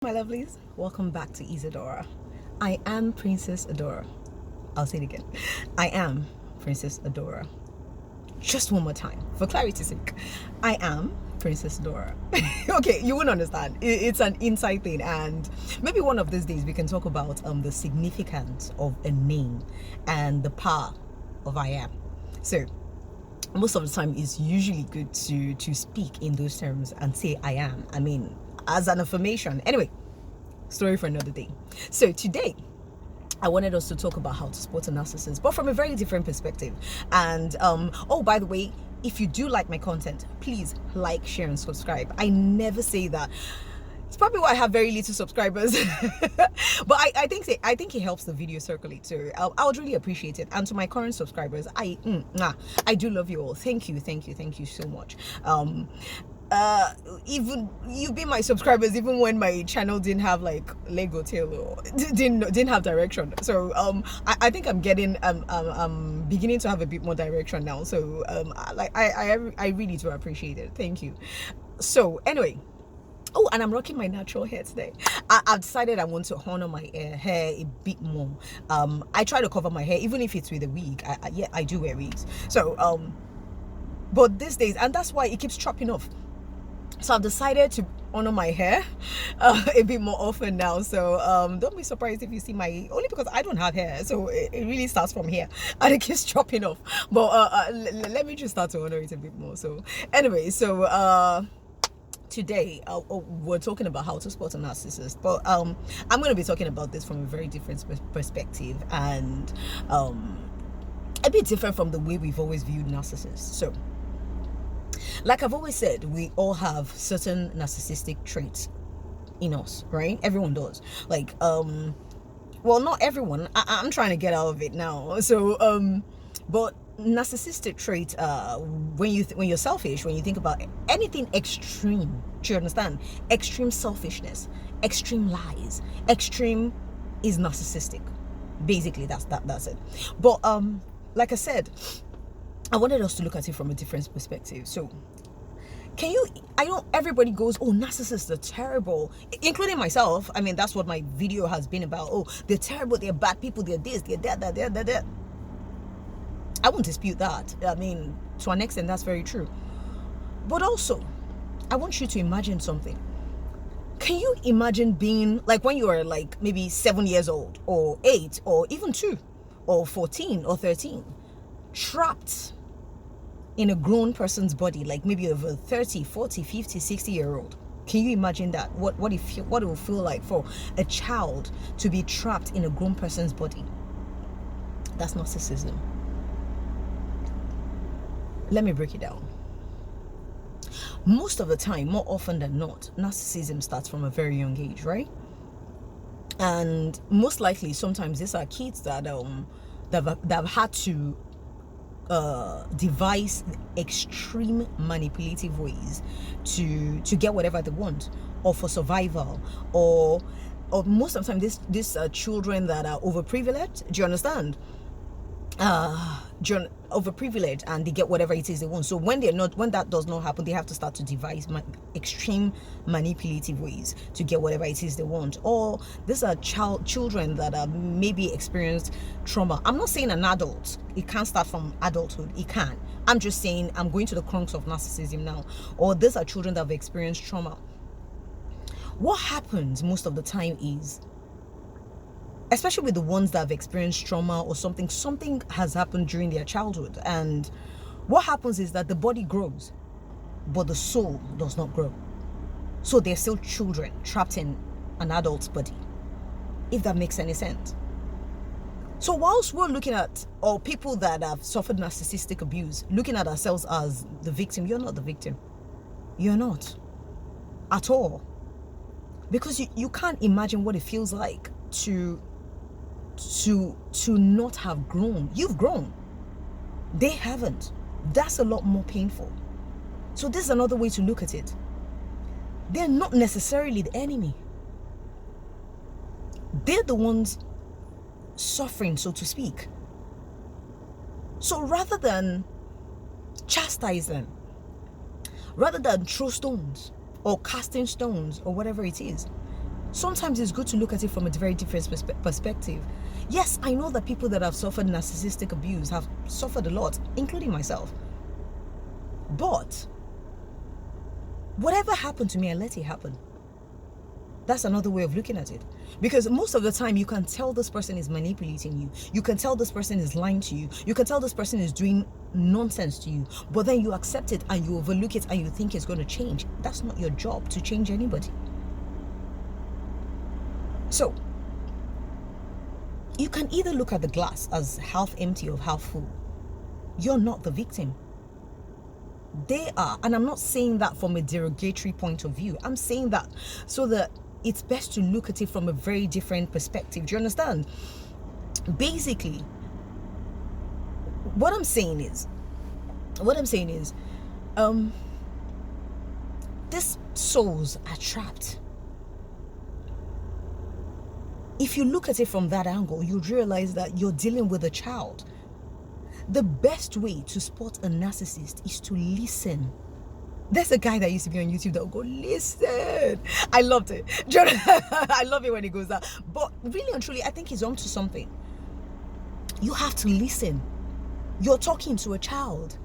My lovelies, welcome back to Isadora. I am Princess Adora. I'll say it again. I am Princess Adora. Just one more time, for clarity's sake. I am Princess Adora. Okay, you won't understand. It's an inside thing, and maybe one of these days we can talk about the significance of a name and the power of I am. So, most of the time, it's usually good to speak in those terms and say I am. I mean, as an affirmation. Anyway, story for another day. So today I wanted us to talk about how to spot a narcissist, but from a very different perspective. And oh, by the way, if you do like my content, please like, share, and subscribe. I never say that. It's probably why I have very little subscribers. But I think it helps the video circulate, so I would really appreciate it. And to my current subscribers, I do love you all. Thank you so much. Even you've been my subscribers even when my channel didn't have like Lego tail or didn't have direction. So I think I'm getting I'm beginning to have a bit more direction now. So I really do appreciate it. Thank you. So anyway. Oh, and I'm rocking my natural hair today. I've decided I want to honor my hair a bit more. I try to cover my hair, even if it's with a wig. I do wear wigs. So, but these days, and that's why it keeps chopping off. So I've decided to honor my hair a bit more often now. So don't be surprised if you see only because I don't have hair. So it really starts from here and it keeps chopping off. But let me just start to honor it a bit more. So anyway, so today we're talking about how to spot a narcissist, but I'm going to be talking about this from a very different perspective, and a bit different from the way we've always viewed narcissists. So like I've always said, we all have certain narcissistic traits in us, right? Everyone does. Like well, not everyone. I'm trying to get out of it now. So but narcissistic trait, when you're selfish, when you think about anything extreme, do you understand? Extreme selfishness, extreme lies, extreme is narcissistic. Basically, that's it. But like I said, I wanted us to look at it from a different perspective. So I know everybody goes, oh, narcissists are terrible, including myself. I mean, that's what my video has been about. Oh, they're terrible, they're bad people, they're this, they're that, they're that. I won't dispute that. I mean, to an extent, that's very true. But also, I want you to imagine something. Can you imagine being, like, when you are like maybe 7 years old, or 8, or even 2, or 14, or 13, trapped in a grown person's body, like maybe of a 30, 40, 50, 60-year-old? Can you imagine that? What it will feel like for a child to be trapped in a grown person's body? That's narcissism. Let me break it down. Most of the time, more often than not, narcissism starts from a very young age, right? And most likely, sometimes these are kids that have had to devise extreme manipulative ways to get whatever they want, or for survival, or most of the time, these are children that are overprivileged. Do you understand? Overprivileged, and they get whatever it is they want. So when that does not happen, they have to start to devise extreme manipulative ways to get whatever it is they want. Or these are children that are maybe experienced trauma. I'm not saying an adult, it can't start from adulthood, it can. I'm just saying, I'm going to the crux of narcissism now. Or these are children that have experienced trauma. What happens most of the time is, especially with the ones that have experienced trauma or something has happened during their childhood, and what happens is that the body grows, but the soul does not grow. So they're still children trapped in an adult's body, if that makes any sense. So whilst we're looking at, or people that have suffered narcissistic abuse, looking at ourselves as the victim, you're not the victim. You're not. At all. Because you can't imagine what it feels like to not have grown. You've grown, they haven't. That's a lot more painful. So this is another way to look at it. They're not necessarily the enemy. They're the ones suffering, so to speak. So rather than chastise them, rather than throw stones or casting stones or whatever it is, Sometimes it's good to look at it from a very different perspective. Yes, I know that people that have suffered narcissistic abuse have suffered a lot, including myself. But whatever happened to me, I let it happen. That's another way of looking at it. Because most of the time, you can tell this person is manipulating you. You can tell this person is lying to you. You can tell this person is doing nonsense to you. But then you accept it and you overlook it and you think it's going to change. That's not your job to change anybody. So, you can either look at the glass as half empty or half full. You're not the victim. They are. And I'm not saying that from a derogatory point of view. I'm saying that so that it's best to look at it from a very different perspective. Do you understand? Basically, what I'm saying is, these souls are trapped. If you look at it from that angle, you'd realize that you're dealing with a child. The best way to spot a narcissist is to listen. There's a guy that used to be on YouTube that would go, listen. I loved it. I love it when he goes that. But really and truly, I think he's onto something. You have to listen. You're talking to a child.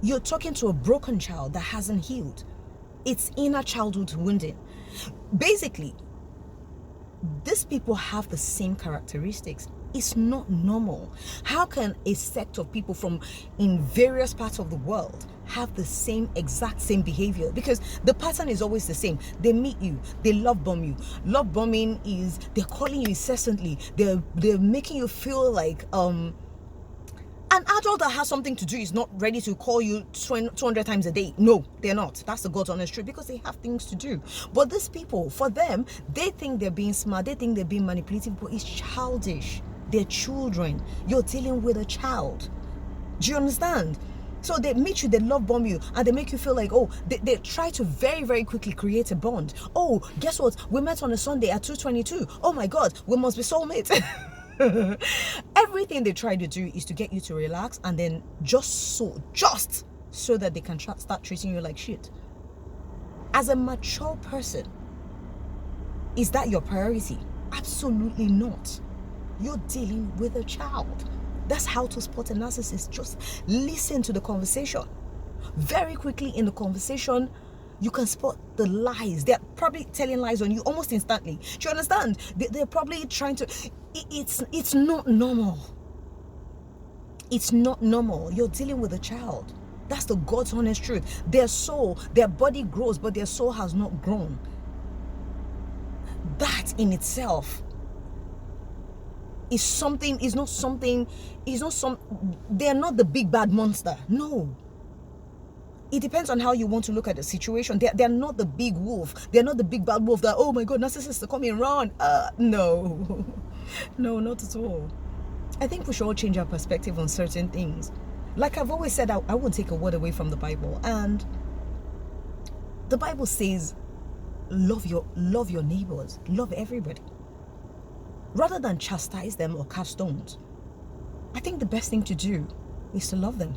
You're talking to a broken child that hasn't healed. It's inner childhood wounding. Basically, these people have the same characteristics. It's not normal. How can a sect of people from in various parts of the world have the exact same behavior? Because the pattern is always the same. They meet you, they love bomb you. Love bombing is they're calling you incessantly. They're making you feel like an adult that has something to do is not ready to call you 200 times a day. No, they're not. That's the God's honest truth, because they have things to do. But these people, for them, they think they're being smart. They think they're being manipulative, but it's childish. They're children. You're dealing with a child. Do you understand? So they meet you, they love bomb you, and they make you feel like, oh, they try to very, very quickly create a bond. Oh, guess what? We met on a Sunday at 2:22. Oh my God, we must be soulmates. Everything they try to do is to get you to relax, and then just so that they can start treating you like shit. As a mature person, is that your priority? Absolutely not. You're dealing with a child. That's how to spot a narcissist. Just listen to the conversation. Very quickly in the conversation, you can spot the lies. They're probably telling lies on you almost instantly. Do you understand? They're probably trying to... It's not normal. It's not normal. You're dealing with a child. That's the God's honest truth. Their soul, their body grows, but their soul has not grown. That in itself is they're not the big bad monster. No. It depends on how you want to look at the situation. They're not the big wolf. They're not the big bad wolf that, oh my God, narcissists are coming around. No. No, not at all. I think we should all change our perspective on certain things. Like I've always said, I won't take a word away from the Bible. And the Bible says, love your neighbors. Love everybody. Rather than chastise them or cast stones, I think the best thing to do is to love them.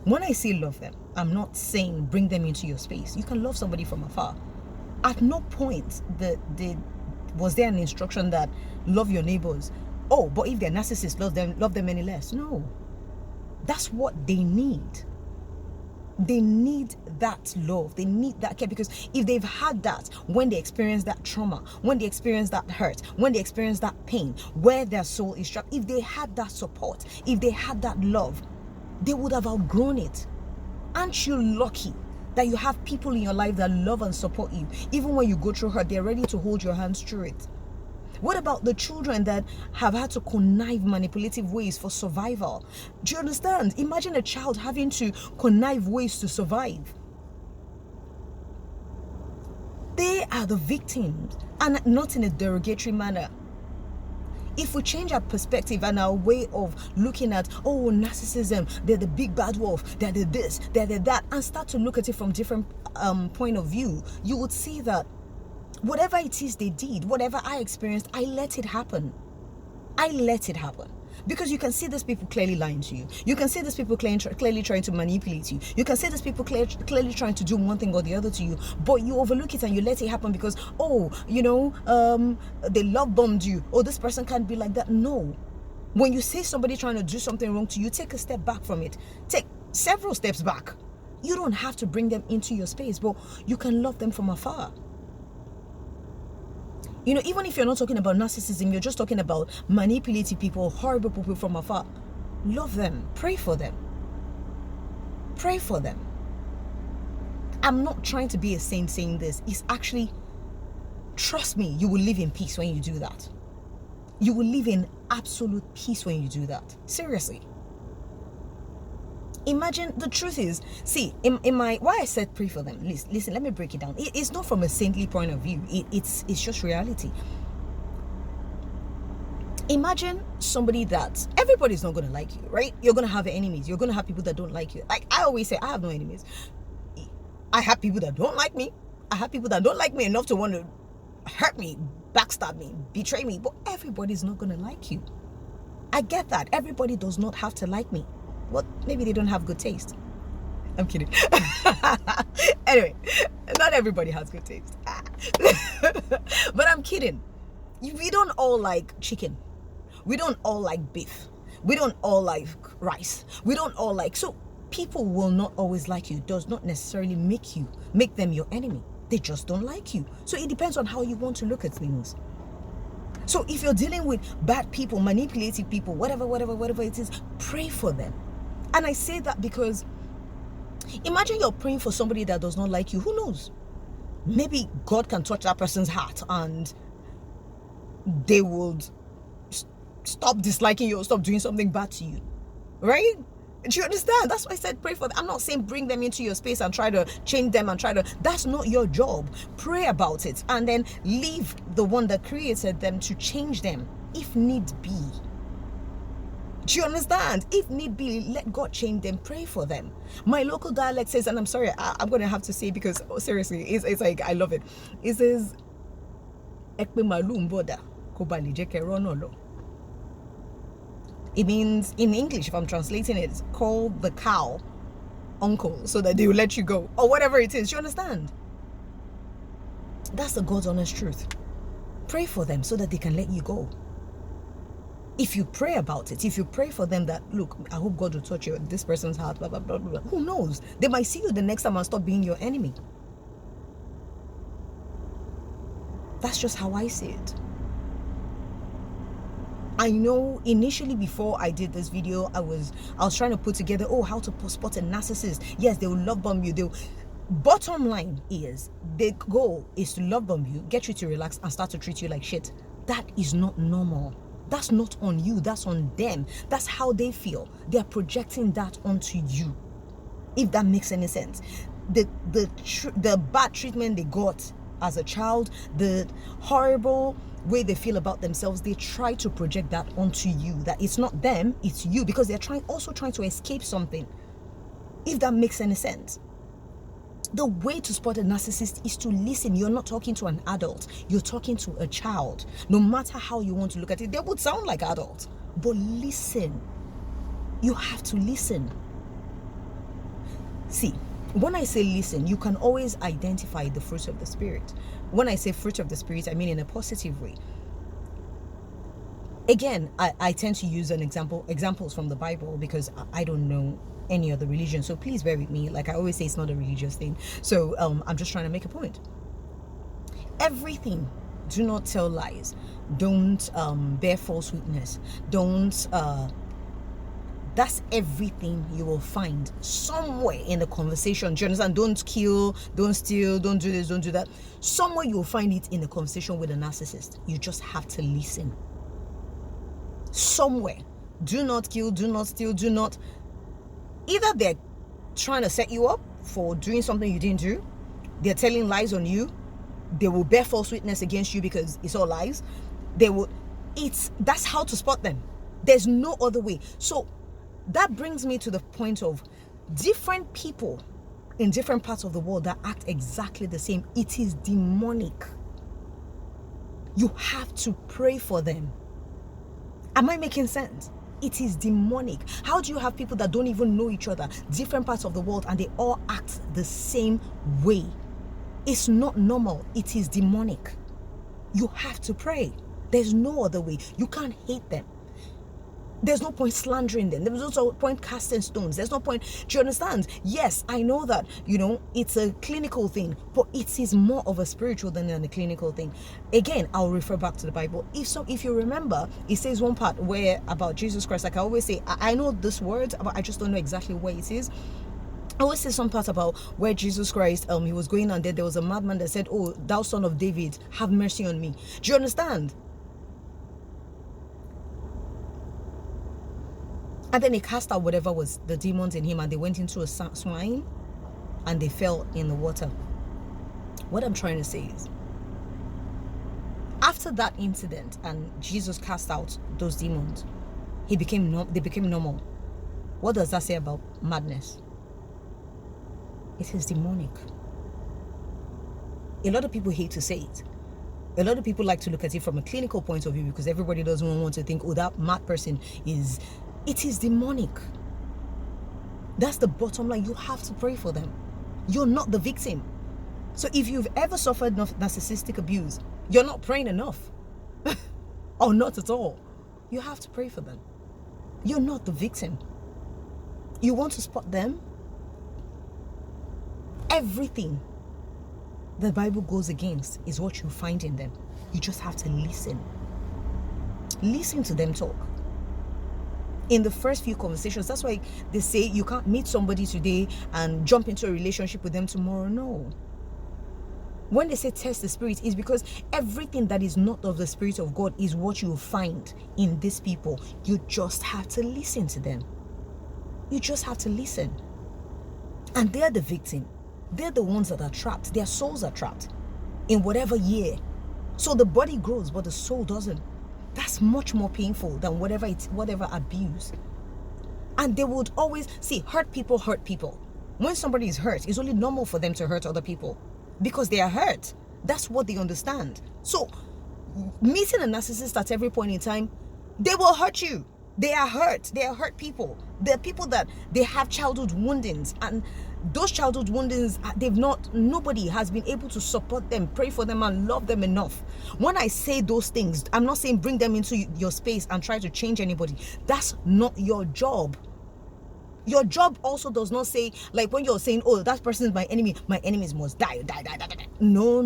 When I say love them, I'm not saying bring them into your space. You can love somebody from afar. At no point was there an instruction that love your neighbors. Oh, but if they're narcissists, love them any less. No. That's what they need. They need that love. They need that care, because if they've had that, when they experience that trauma, when they experience that hurt, when they experience that pain, where their soul is trapped, if they had that support, if they had that love, they would have outgrown it. Aren't you lucky that you have people in your life that love and support you? Even when you go through hurt, they're ready to hold your hands through it. What about the children that have had to connive manipulative ways for survival? Do you understand? Imagine a child having to connive ways to survive. They are the victims, and not in a derogatory manner. If we change our perspective and our way of looking at, oh, narcissism, they're the big bad wolf, they're the this, they're the that, and start to look at it from different point of view, you would see that whatever it is they did, whatever I experienced, I let it happen. I let it happen. Because you can see these people clearly lying to you. You can see these people clearly trying to manipulate you. You can see these people clearly trying to do one thing or the other to you. But you overlook it and you let it happen because, they love bombed you. Oh, this person can't be like that. No. When you see somebody trying to do something wrong to you, take a step back from it. Take several steps back. You don't have to bring them into your space, but you can love them from afar. Even if you're not talking about narcissism, you're just talking about manipulative people, horrible people from afar. Love them. Pray for them. Pray for them. I'm not trying to be a saint saying this. It's actually, trust me, you will live in peace when you do that. You will live in absolute peace when you do that. Seriously. Imagine, the truth is, see, in my, why I said pray for them, listen, let me break it down. It's not from a saintly point of view. It's just reality. Imagine somebody that everybody's not going to like you, right? You're going to have enemies. You're going to have people that don't like you. Like I always say, I have no enemies. I have people that don't like me. I have people that don't like me enough to want to hurt me, backstab me, betray me. But everybody's not going to like you. I get that. Everybody does not have to like me. Well, maybe they don't have good taste. I'm kidding. Anyway, not everybody has good taste. But I'm kidding. We don't all like chicken. We don't all like beef. We don't all like rice. We don't all like... So people will not always like you. Does not necessarily make them your enemy. They just don't like you. So it depends on how you want to look at things. So if you're dealing with bad people, manipulative people, whatever it is, pray for them. And I say that because imagine you're praying for somebody that does not like you. Who knows? Maybe God can touch that person's heart and they would stop disliking you or stop doing something bad to you. Right? Do you understand? That's why I said pray for them. I'm not saying bring them into your space and try to change them and that's not your job. Pray about it and then leave the one that created them to change them if need be. Do you understand? If need be, let God change them. Pray for them. My local dialect says, and I'm sorry, I'm going to have to say because seriously, it's like, I love it. It says, it means, in English, if I'm translating it, call the cow uncle so that they will let you go. Or whatever it is. Do you understand? That's the God's honest truth. Pray for them so that they can let you go. If you pray about it, if you pray for them that, look, I hope God will touch this person's heart, blah, blah, blah, blah. Who knows? They might see you the next time and stop being your enemy. That's just how I see it. I know initially before I did this video, I was trying to put together, how to spot a narcissist. Yes, they will love bomb you. Bottom line is, the goal is to love bomb you, get you to relax and start to treat you like shit. That is not normal. That's not on you. That's on them. That's how they feel. They're projecting that onto you. If that makes any sense. The bad treatment they got as a child, the horrible way they feel about themselves, they try to project that onto you. That it's not them, it's you, because they're also trying to escape something. If that makes any sense. The way to spot a narcissist is to listen. You're not talking to an adult. You're talking to a child. No matter how you want to look at it, they would sound like adults. But listen. You have to listen. See, when I say listen, you can always identify the fruit of the Spirit. When I say fruit of the Spirit, I mean in a positive way. Again, I tend to use examples from the Bible because I don't know any other religion, so please bear with me. Like I always say, it's not a religious thing, so I'm just trying to make a point. Everything, do not tell lies, don't bear false witness, don't that's everything you will find somewhere in the conversation. Do you understand? Don't kill, don't steal, don't do this, don't do that. Somewhere you'll find it in the conversation with a narcissist. You just have to listen. Somewhere. Do not kill, do not steal, do not. Either they're trying to set you up for doing something you didn't do, they're telling lies on you, they will bear false witness against you because it's all lies. That's how to spot them. There's no other way. So that brings me to the point of different people in different parts of the world that act exactly the same. It is demonic. You have to pray for them. Am I making sense? It is demonic. How do you have people that don't even know each other, different parts of the world, and they all act the same way? It's not normal. It is demonic. You have to pray. There's no other way. You can't hate them. There's no point slandering them. There's also point casting stones. There's no point. Do you understand? Yes, I know that, it's a clinical thing, but it is more of a spiritual than a clinical thing. Again, I'll refer back to the Bible. If you remember, it says one part where about Jesus Christ, like I always say, I know this word, but I just don't know exactly where it is. I always say some part about where Jesus Christ, he was going, and there was a madman that said, "Oh, thou son of David, have mercy on me." Do you understand? And then he cast out whatever was the demons in him, and they went into a swine and they fell in the water. What I'm trying to say is, after that incident and Jesus cast out those demons, they became normal. What does that say about madness? It is demonic. A lot of people hate to say it. A lot of people like to look at it from a clinical point of view because everybody doesn't want to think, oh, that mad person is... It is demonic. That's the bottom line. You have to pray for them. You're not the victim. So if you've ever suffered narcissistic abuse, you're not praying enough. Or not at all. You have to pray for them. You're not the victim. You want to spot them? Everything the Bible goes against is what you find in them. You just have to listen. Listen to them talk. In the first few conversations, that's why they say you can't meet somebody today and jump into a relationship with them tomorrow. No. When they say test the spirit, it's because everything that is not of the Spirit of God is what you find in these people. You just have to listen to them. You just have to listen. And they're the victim. They're the ones that are trapped. Their souls are trapped in whatever year. So the body grows, but the soul doesn't. That's much more painful than whatever abuse. And they would always hurt people. When somebody is hurt, it's only normal for them to hurt other people because they are hurt. That's what they understand. So meeting a narcissist at every point in time, they will hurt you. They are hurt. They are hurt people. They're people that they have childhood woundings, and those childhood woundings, nobody has been able to support them, pray for them, and love them enough. When I say those things, I'm not saying bring them into your space and try to change anybody. That's not your job. Your job also does not say, like when you're saying, oh, that person is my enemy, my enemies must die. No.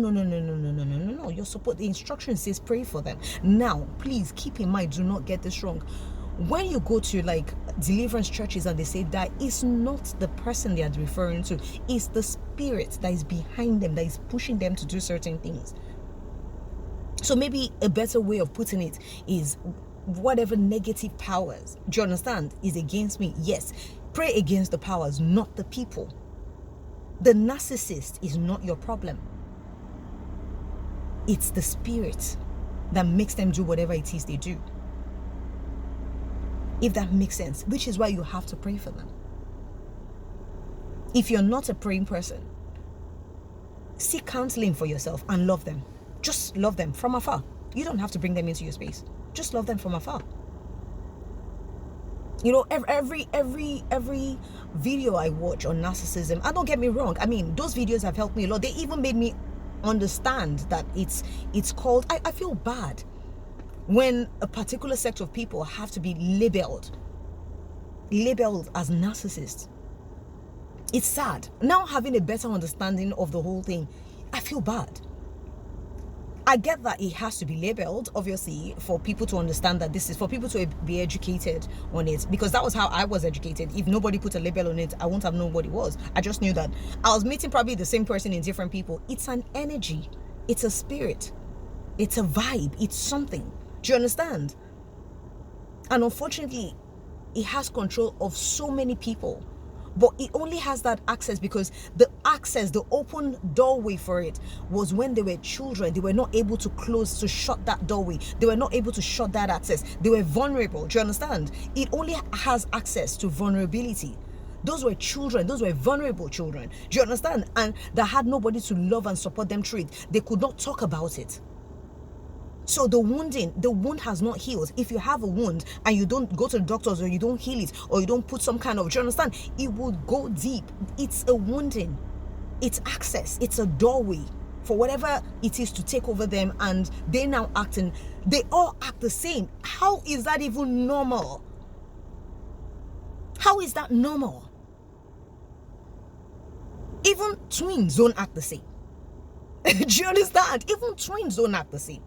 Your support, the instruction says pray for them. Now, please keep in mind, do not get this wrong. When you go to like deliverance churches and they say die, it's not the person they are referring to. It's the spirit that is behind them, that is pushing them to do certain things. So maybe a better way of putting it is whatever negative powers, do you understand, is against me. Yes, pray against the powers, not the people. The narcissist is not your problem. It's the spirit that makes them do whatever it is they do. If that makes sense, which is why you have to pray for them. If you're not a praying person, seek counseling for yourself and love them. Just love them from afar. You don't have to bring them into your space. Just love them from afar. Every video I watch on narcissism, and don't get me wrong, I mean, those videos have helped me a lot. They even made me understand that it's called, I feel bad when a particular sect of people have to be labeled as narcissists. It's sad. Now having a better understanding of the whole thing, I feel bad. I get that it has to be labeled, obviously, for people to understand that this is for people to be educated on it, because that was how I was educated. If nobody put a label on it, I wouldn't have known what it was. I just knew that I was meeting probably the same person in different people. It's an energy. It's a spirit. It's a vibe. It's something. Do you understand? And unfortunately, it has control of so many people. But it only has that access because the open doorway for it was when they were children. They were not able to shut that doorway. They were not able to shut that access. They were vulnerable. Do you understand? It only has access to vulnerability. Those were children. Those were vulnerable children. Do you understand? And they had nobody to love and support them through it. They could not talk about it. So the wound has not healed. If you have a wound and you don't go to the doctors, or you don't heal it, or you don't put some kind of, do you understand? It would go deep. It's a wounding. It's access. It's a doorway for whatever it is to take over them, and they now they all act the same. How is that even normal? How is that normal? Even twins don't act the same. Do you understand? Even twins don't act the same.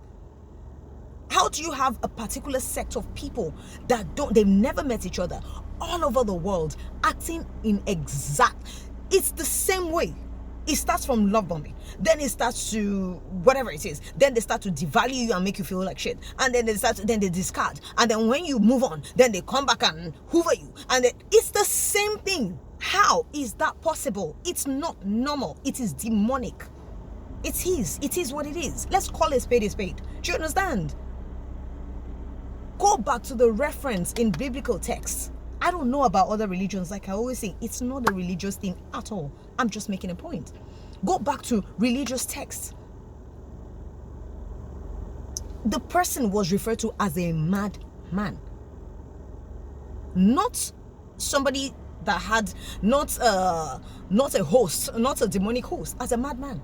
How do you have a particular sect of people that they've never met each other all over the world acting in it's the same way? It starts from love bombing, then it starts to whatever it is, then they start to devalue you and make you feel like shit, and then they discard, and then when you move on, then they come back and hoover you, and it's the same thing. How is that possible? It's not normal. It is demonic. It is what it is. Let's call a spade a spade. Do you understand? Go back to the reference in biblical texts. I don't know about other religions. Like I always say, it's not a religious thing at all. I'm just making a point. Go back to religious texts. The person was referred to as a madman. Not somebody that had not a host, not a demonic host, as a madman.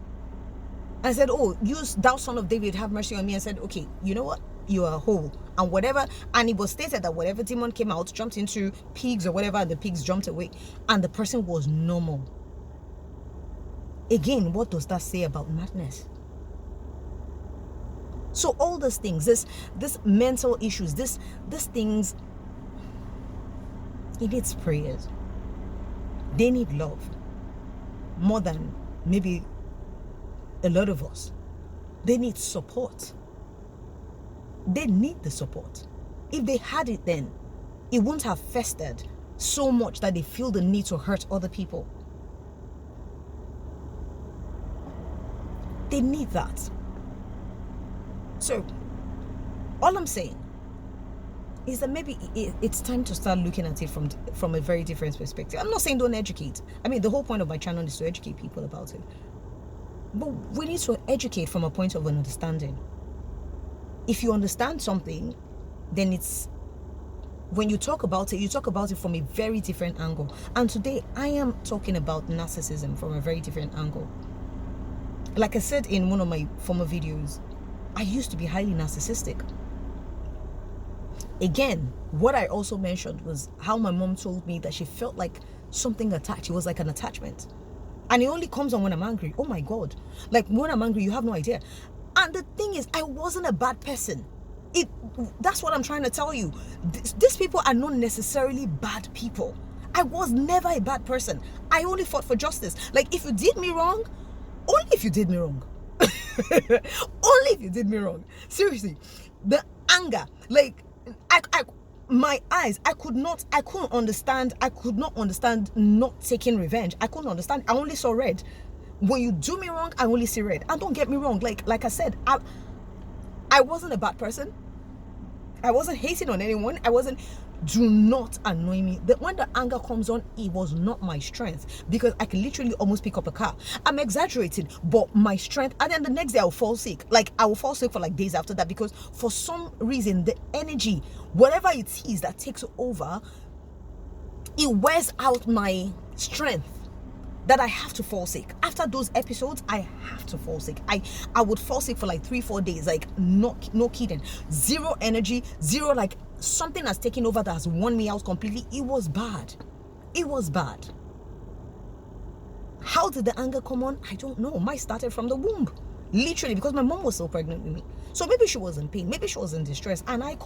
I said, oh, thou son of David, have mercy on me. I said, okay, you know what? You are whole. And whatever, and it was stated that whatever demon came out, jumped into pigs or whatever, and the pigs jumped away. And the person was normal. Again, what does that say about madness? So all these things, this mental issues, these things, it needs prayers. They need love. More than maybe a lot of us. They need support. They need the support. If they had it then, it wouldn't have festered so much that they feel the need to hurt other people. They need that. So, all I'm saying is that maybe it's time to start looking at it from a very different perspective. I'm not saying don't educate. I mean, the whole point of my channel is to educate people about it. But we need to educate from a point of an understanding. If you understand something, then when you talk about it from a very different angle. And today, I am talking about narcissism from a very different angle. Like I said in one of my former videos, I used to be highly narcissistic. Again, what I also mentioned was how my mom told me that she felt like something attached. It was like an attachment. And it only comes on when I'm angry. Oh my God. Like when I'm angry, you have no idea. And the thing is, I wasn't a bad person. That's what I'm trying to tell you. These people are not necessarily bad people. I was never a bad person. I only fought for justice. Like if you did me wrong, only if you did me wrong. Only if you did me wrong. Seriously. The anger, like my eyes, I couldn't understand not taking revenge. I couldn't understand. I only saw red. When you do me wrong, I only see red. And don't get me wrong, like I said, I wasn't a bad person. I wasn't hating on anyone. Do not annoy me. When the anger comes on, it was not my strength, because I can literally almost pick up a car. I'm exaggerating, but my strength, and then the next day I will fall sick. Like I will fall sick for like days after that, because for some reason the energy, whatever it is that takes over, it wears out my strength, that I have to fall sick. After those episodes, I have to fall sick. I would fall sick for like 3-4 days, like no kidding. Zero energy, zero, like something has taken over that has worn me out completely. It was bad. It was bad. How did the anger come on? I don't know. Mine started from the womb. Literally, because my mom was still pregnant with me. So maybe she was in pain. Maybe she was in distress. And I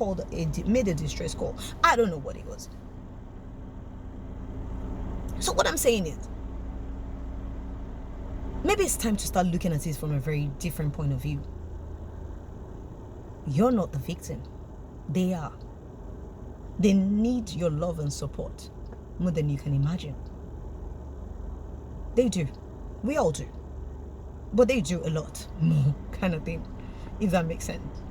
made a distress call. I don't know what it was. So what I'm saying is, maybe it's time to start looking at it from a very different point of view. You're not the victim. They are. They need your love and support more than you can imagine. They do. We all do. But they do a lot more, kind of thing, if that makes sense.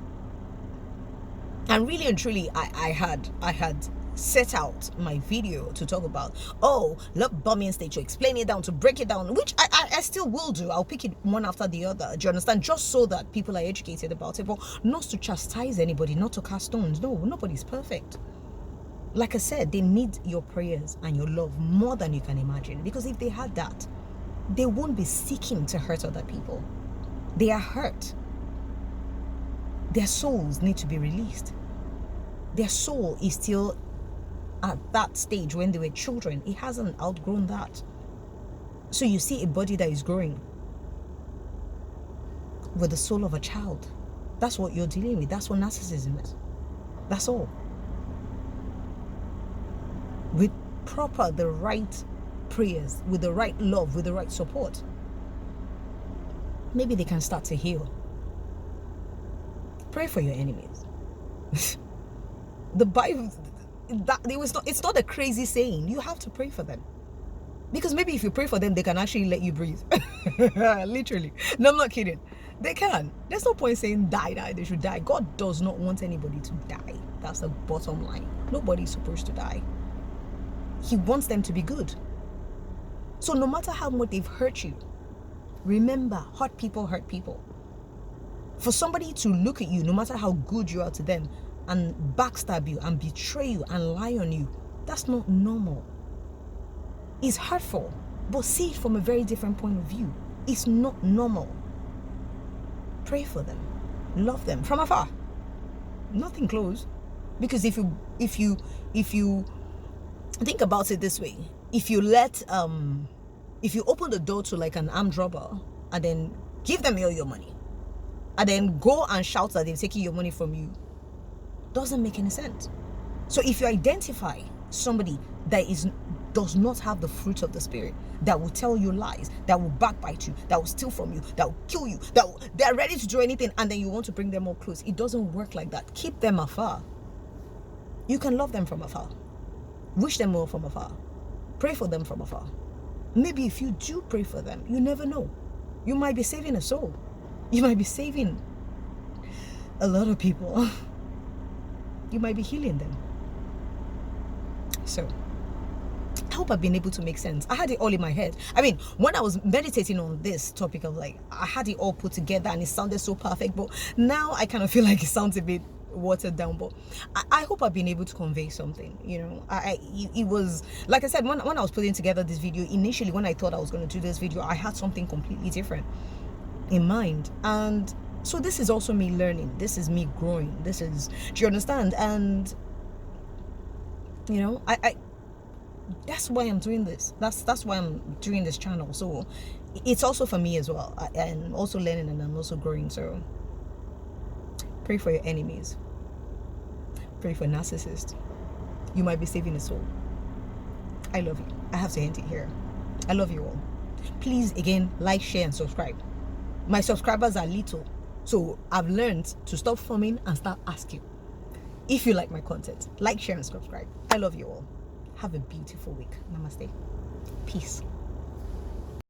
And really and truly, I had set out my video to talk about, oh, love bombing stage, to explain it down, to break it down, which I still will do. I'll pick it one after the other. Do you understand? Just so that people are educated about it, but not to chastise anybody, not to cast stones. No, nobody's perfect. Like I said, they need your prayers and your love more than you can imagine, because if they had that, they won't be seeking to hurt other people. They are hurt. Their souls need to be released. Their soul is still at that stage when they were children. It hasn't outgrown that. So you see a body that is growing with the soul of a child. That's what you're dealing with. That's what narcissism is. That's all. With the right prayers, with the right love, with the right support, maybe they can start to heal. Pray for your enemies. The Bible, it's not a crazy saying. You have to pray for them, because maybe if you pray for them, they can actually let you breathe. Literally. No, I'm not kidding. They can. There's no point saying die, they should die. God does not want anybody to die. That's the bottom line. Nobody's supposed to die. He wants them to be good. So no matter how much they've hurt you, remember, hurt people hurt people. For somebody to look at you, no matter how good you are to them, and backstab you and betray you and lie on you, that's not normal. It's hurtful, but see it from a very different point of view. It's not normal. Pray for them, love them from afar, nothing close. Because if you think about it this way, if you open the door to like an armed robber and then give them all your money and then go and shout that they're taking your money from you, doesn't make any sense. So if you identify somebody that does not have the fruit of the spirit, that will tell you lies, that will backbite you, that will steal from you, that will kill you, they're ready to do anything, and then you want to bring them more close, it doesn't work like that. Keep them afar. You can love them from afar, wish them well from afar, pray for them from afar. Maybe if you do pray for them, you never know, you might be saving a soul. You might be saving a lot of people. You might be healing them. So I hope I've been able to make sense. I had it all in my head. I mean, when I was meditating on this topic of like, I had it all put together and it sounded so perfect, but now I kind of feel like it sounds a bit watered down. But I hope I've been able to convey something. You know, it was, like I said, when I was putting together this video, initially when I thought I was going to do this video, I had something completely different in mind. And so this is also me learning. This is me growing. This is, do you understand? And you know, I that's why I'm doing this. That's why I'm doing this channel. So it's also for me as well. I'm also learning and I'm also growing. So pray for your enemies. Pray for narcissists. You might be saving a soul. I love you. I have to end it here. I love you all. Please, again, like, share, and subscribe. My subscribers are little, so I've learned to stop filming and start asking. If you like my content, like, share, and subscribe. I love you all. Have a beautiful week. Namaste. Peace.